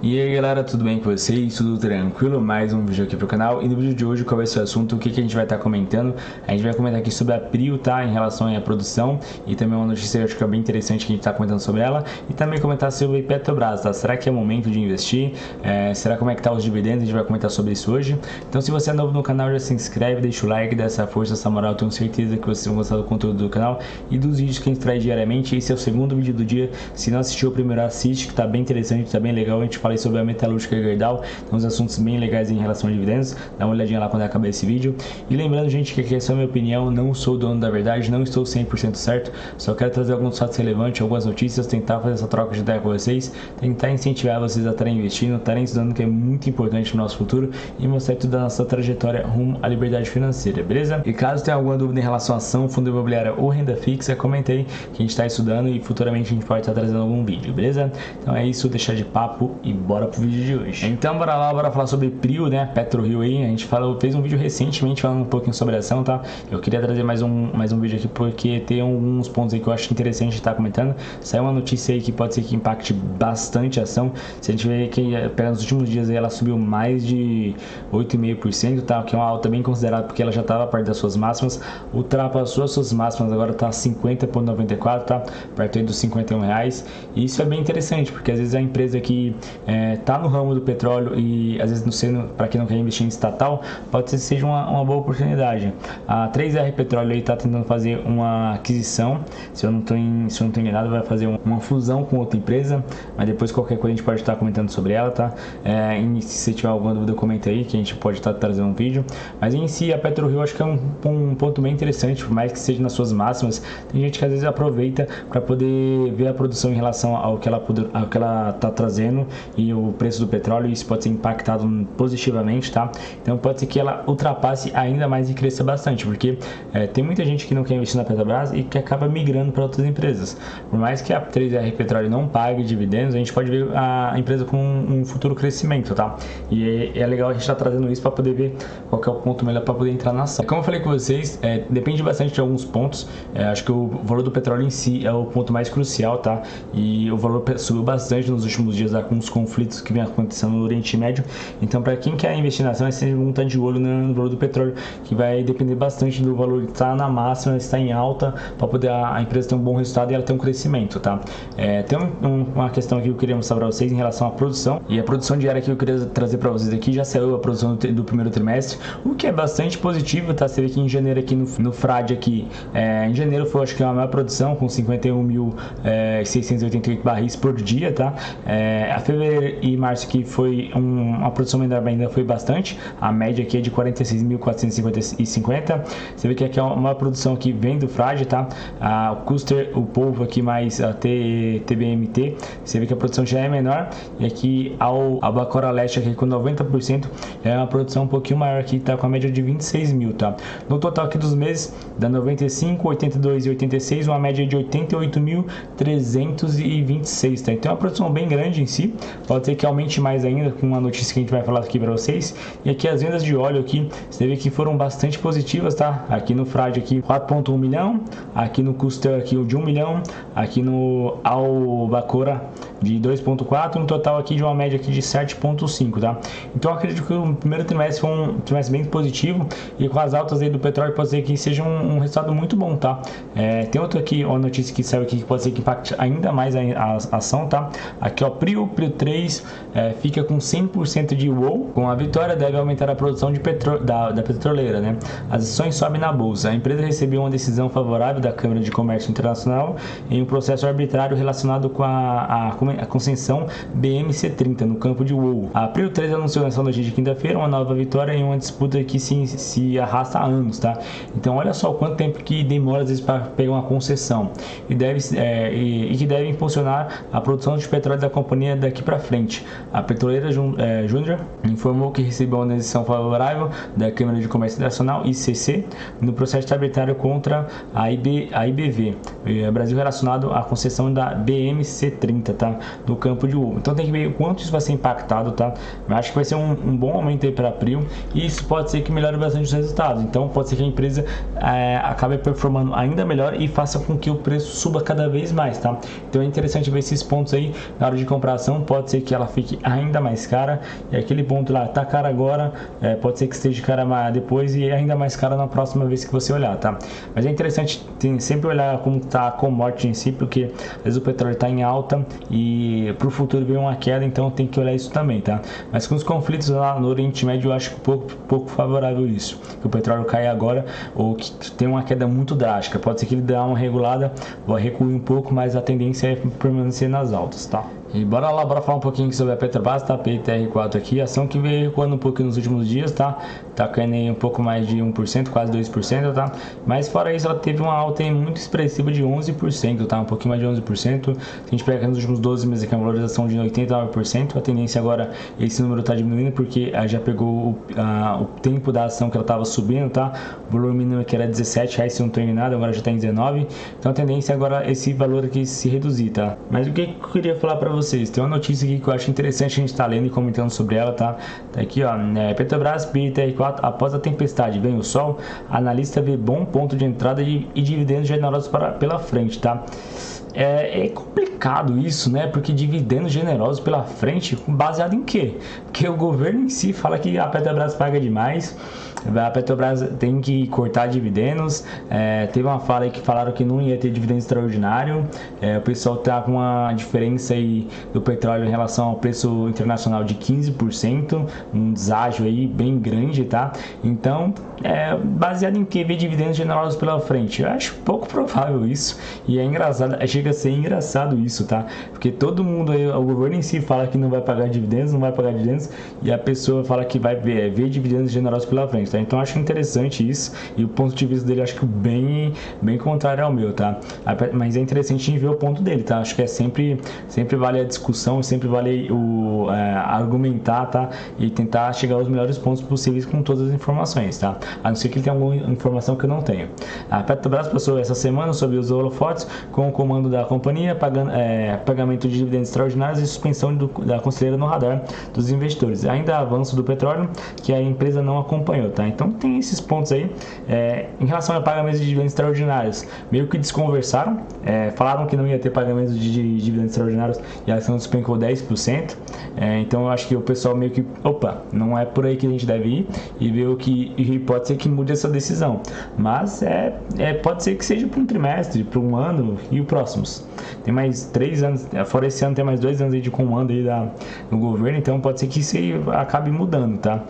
E aí galera, tudo bem com vocês? Tudo tranquilo? Mais um vídeo aqui pro canal. E no vídeo de hoje, qual vai ser o assunto? O que a gente vai estar comentando? A gente vai comentar aqui sobre a Prio, tá? Em relação à produção. E também uma notícia que eu acho que é bem interessante que a gente tá comentando sobre ela. E também comentar sobre Petrobras, tá? Será que é momento de investir? Será como é que tá os dividendos? A gente vai comentar sobre isso hoje. Então se você é novo no canal, já se inscreve, deixa o like, dá essa força, essa moral. Eu tenho certeza que vocês vão gostar do conteúdo do canal e dos vídeos que a gente traz diariamente. Esse é o segundo vídeo do dia. Se não assistiu o primeiro, assiste, que tá bem interessante, tá bem legal. A gente fala sobre a metalúrgica Gerdau, tem uns assuntos bem legais em relação a dividendos. Dá uma olhadinha lá quando acabar esse vídeo. E lembrando, gente, que aqui é só minha opinião, não sou dono da verdade, não estou 100% certo, só quero trazer alguns fatos relevantes, algumas notícias, tentar fazer essa troca de ideia com vocês, tentar incentivar vocês a estarem investindo, estarem estudando, que é muito importante no nosso futuro, e mostrar tudo da nossa trajetória rumo à liberdade financeira, beleza? E caso tenha alguma dúvida em relação a ação, fundo imobiliário ou renda fixa, comentei que a gente está estudando e futuramente a gente pode estar trazendo algum vídeo, beleza? Então é isso, deixar de papo e bora pro vídeo de hoje. Então bora lá, bora falar sobre Prio, né? PetroRio aí. A gente fez um vídeo recentemente falando um pouquinho sobre a ação, tá? Eu queria trazer mais um vídeo aqui porque tem alguns pontos aí que eu acho interessante estar comentando. Saiu uma notícia aí que pode ser que impacte bastante a ação. Se a gente ver que nos últimos dias aí ela subiu mais de 8,5%, tá? Que é uma alta bem considerável porque ela já estava perto das suas máximas, ultrapassou as suas máximas, agora tá 50,94, tá? Perto aí dos R$51. E isso é bem interessante porque às vezes a empresa que tá no ramo do petróleo e às vezes não sendo, para quem não quer investir em estatal, pode ser que seja uma boa oportunidade. A 3R Petróleo aí está tentando fazer uma aquisição, se eu não estou enganado, vai fazer uma fusão com outra empresa, mas depois qualquer coisa a gente pode estar comentando sobre ela, tá? E se você tiver alguma dúvida, comenta aí que a gente pode estar trazendo um vídeo. Mas em si a PetroRio acho que é um ponto bem interessante, por mais que seja nas suas máximas, tem gente que às vezes aproveita para poder ver a produção em relação ao que ela está trazendo e o preço do petróleo, e isso pode ser impactado positivamente, tá? Então pode ser que ela ultrapasse ainda mais e cresça bastante, porque tem muita gente que não quer investir na Petrobras e que acaba migrando para outras empresas. Por mais que a 3R Petróleo não pague dividendos, a gente pode ver a empresa com um futuro crescimento, tá? E é legal a gente estar trazendo isso para poder ver qual que é o ponto melhor para poder entrar na ação. Como eu falei com vocês, depende bastante de alguns pontos. Acho que o valor do petróleo em si é o ponto mais crucial, tá? E o valor subiu bastante nos últimos dias, com os conflitos que vem acontecendo no Oriente Médio. Então, para quem quer investir na ação, é sempre bom estar de olho no valor do petróleo, que vai depender bastante do valor estar na máxima, estar em alta, para poder a empresa ter um bom resultado e ela ter um crescimento, tá? Tem uma questão aqui que eu queria mostrar para vocês em relação à produção, e a produção diária que eu queria trazer para vocês aqui, já saiu a produção do primeiro trimestre, o que é bastante positivo, tá? Você vê que em janeiro aqui no FRAD aqui, em janeiro foi, acho que, a maior produção, com 51.688 barris por dia, tá? A fevereiro e março aqui foi uma produção menor, ainda foi bastante. A média aqui é de 46.450. Você vê que aqui é uma produção que vem do FRAD, tá? O Custer, o polvo aqui mais a TBMT, você vê que a produção já é menor. E aqui a Albacora Leste aqui com 90% é uma produção um pouquinho maior, aqui tá com a média de 26 mil, tá? No total aqui dos meses dá 95, 82 e 86, uma média de 88.326, tá? Então é uma produção bem grande em si, pode ser que aumente mais ainda com uma notícia que a gente vai falar aqui para vocês. E aqui as vendas de óleo aqui, você vê que foram bastante positivas, tá? Aqui no FRAD aqui 4,1 milhão, aqui no Custer aqui o de 1 milhão, aqui no Albacora de 2,4, no total aqui de uma média aqui de 7,5, tá? Então eu acredito que o primeiro trimestre foi um trimestre bem positivo, e com as altas aí do petróleo pode ser que seja um resultado muito bom, tá? Tem outra aqui, uma notícia que saiu aqui que pode ser que impacte ainda mais a ação, tá? Aqui ó, Prio 3 fica com 100% de WOW. Com a vitória deve aumentar a produção de da petroleira, né? As ações sobem na bolsa. A empresa recebeu uma decisão favorável da Câmara de Comércio Internacional em um processo arbitrário relacionado com a concessão BMC30 no campo de WOW. A Prio 3 anunciou nessa noite de quinta-feira uma nova vitória em uma disputa que se arrasta há anos, tá? Então olha só quanto tempo que demora às vezes para pegar uma concessão, e que deve impulsionar a produção de petróleo da companhia daqui para frente. A petroleira Júnior informou que recebeu uma decisão favorável da Câmara de Comércio Internacional, ICC, no processo arbitrário contra a IBV Brasil relacionado à concessão da BMC30, tá? tá? Do campo de uva. Então tem que ver o quanto isso vai ser impactado, tá? Eu acho que vai ser um bom aumento aí para abril e isso pode ser que melhore bastante os resultados. Então pode ser que a empresa acabe performando ainda melhor e faça com que o preço suba cada vez mais, tá? Então é interessante ver esses pontos aí na hora de comparação. Pode ser que ela fique ainda mais cara e aquele ponto lá tá cara agora, pode ser que esteja cara depois e ainda mais cara na próxima vez que você olhar, tá? Mas é interessante sempre olhar como tá a commodity em si, porque às vezes o petróleo está em alta e para o futuro vem uma queda, então tem que olhar isso também, tá? Mas com os conflitos lá no Oriente Médio, eu acho pouco favorável isso, que o petróleo caia agora ou que tem uma queda muito drástica. Pode ser que ele dê uma regulada, vai recuar um pouco, mas a tendência é permanecer nas altas, tá? E bora falar um pouquinho sobre a Petrobras, tá? PTR4 aqui, ação que veio recuando um pouquinho nos últimos dias, tá? Tá caindo aí um pouco mais de 1%, quase 2%, tá? Mas fora isso, ela teve uma alta aí muito expressiva de 11%, tá? Um pouquinho mais de 11%. Se a gente pega nos últimos 12 meses aqui, uma valorização de 89%. A tendência agora, esse número tá diminuindo porque já pegou o tempo da ação que ela tava subindo, tá? O valor mínimo que era R$17, se não tô enganado, agora já tá em 19. Então a tendência agora é esse valor aqui se reduzir, tá? Mas o que eu queria falar para vocês? Tem uma notícia aqui que eu acho interessante a gente estar lendo e comentando sobre ela, tá? Tá aqui, ó, Petrobras PTR4 após a tempestade, vem o sol, analista vê bom ponto de entrada e dividendos generosos pela frente, tá? É complicado isso, né? Porque dividendos generosos pela frente, baseado em quê? Porque o governo em si fala que a Petrobras paga demais, a Petrobras tem que cortar dividendos. Teve uma fala aí que falaram que não ia ter dividendo extraordinário. O pessoal tá com uma diferença aí do petróleo em relação ao preço internacional de 15%, um deságio aí bem grande, tá? Então, baseado em que ver dividendos generosos pela frente? Eu acho pouco provável isso, e é engraçado, chega a ser engraçado isso, tá? Porque todo mundo aí, o governo em si fala que não vai pagar dividendos, e a pessoa fala que vai ver dividendos generosos pela frente, tá? Então eu acho interessante isso, e o ponto de vista dele acho que bem contrário ao meu, tá? Mas é interessante a gente ver o ponto dele, tá? Acho que sempre vale a discussão, sempre vale argumentar, tá? E tentar chegar aos melhores pontos possíveis com todas as informações, tá? A não ser que ele tenha alguma informação que eu não tenho. A Petrobras passou essa semana sob os holofotes com o comando da companhia, pagamento de dividendos extraordinários e suspensão da conselheira no radar dos investidores. Ainda avanço do petróleo que a empresa não acompanhou, tá? Então tem esses pontos aí. Em relação a pagamentos de dividendos extraordinários, meio que desconversaram, falaram que não ia ter pagamentos de dividendos extraordinários e a ação despencou 10%. Então eu acho que o pessoal meio que, não é por aí que a gente deve ir, e ver e pode ser que mude essa decisão, mas pode ser que seja para um trimestre, para um ano e os próximos. Tem mais 3 anos, fora esse ano tem mais 2 anos aí de comando aí do governo, então pode ser que isso aí acabe mudando, tá?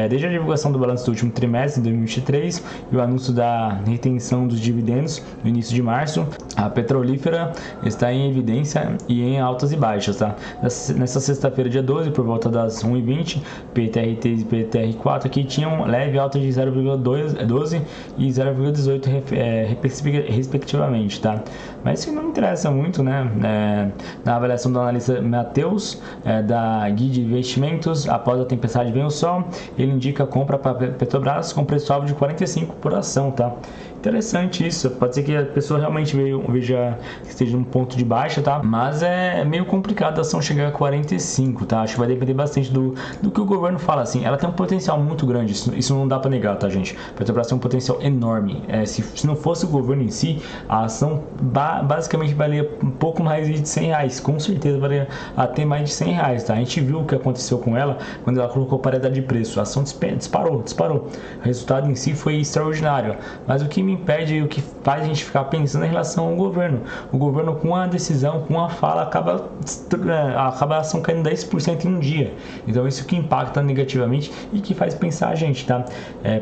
Desde a divulgação do balanço do último trimestre de 2023 e o anúncio da retenção dos dividendos no início de março, a petrolífera está em evidência e em altas e baixas, tá? Nessa sexta-feira, dia 12, por volta das 1h20, PTR3 e PTR4 aqui tinham leve alta de 0,12 e 0,18 respectivamente, tá? Mas isso não interessa muito, né? Na avaliação do analista Matheus, da Guide Investimentos, após a tempestade vem o sol, ele indica a compra para Petrobras com preço-alvo de 45 por ação, tá? Interessante isso, pode ser que a pessoa realmente veja que esteja num ponto de baixa, tá? Mas é meio complicado a ação chegar a 45, tá? Acho que vai depender bastante do que o governo fala, assim. Ela tem um potencial muito grande, isso não dá pra negar, tá, gente? A Petrobras tem um potencial enorme. Se não fosse o governo em si, a ação basicamente valia um pouco mais de R$100, com certeza valia até mais de R$100, tá? A gente viu o que aconteceu com ela quando ela colocou paridade de preço, a ação disparou. O resultado em si foi extraordinário, mas o que me impede, o que faz a gente ficar pensando em relação ao governo. O governo, com a decisão, com a fala, acaba a ação caindo 10% em um dia. Então isso que impacta negativamente e que faz pensar a gente, tá?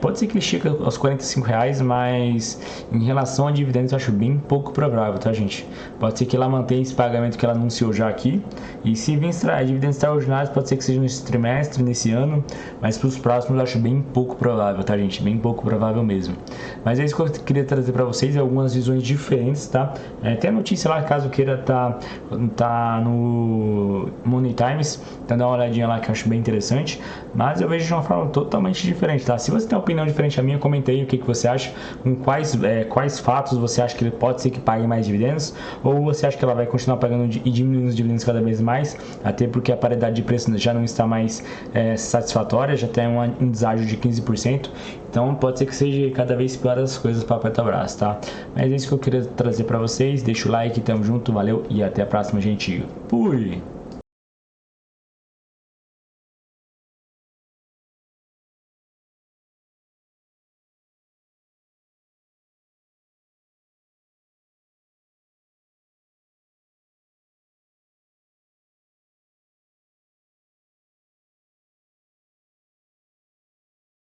Pode ser que ele chegue aos R$45, mas em relação a dividendos eu acho bem pouco provável, tá, gente? Pode ser que ela mantenha esse pagamento que ela anunciou já aqui, e se vir dividendos extraordinários, pode ser que seja nesse trimestre, nesse ano, mas para os próximos eu acho bem pouco provável, tá, gente? Bem pouco provável mesmo. Mas é isso que eu queria trazer para vocês é algumas visões diferentes, tá? Tem a notícia lá, caso queira, tá no Money Times, então dá uma olhadinha lá que eu acho bem interessante, mas eu vejo de uma forma totalmente diferente, tá? Se você tem uma opinião diferente a minha, comenta aí o que você acha, com quais fatos você acha que ele pode ser que pague mais dividendos, ou você acha que ela vai continuar pagando e diminuindo os dividendos cada vez mais, até porque a paridade de preço já não está mais satisfatória, já tem um deságio de 15%, então pode ser que seja cada vez pior as coisas para a Petrobras, tá? Mas é isso que eu queria trazer para vocês, deixa o like, tamo junto, valeu e até a próxima, gente. Fui!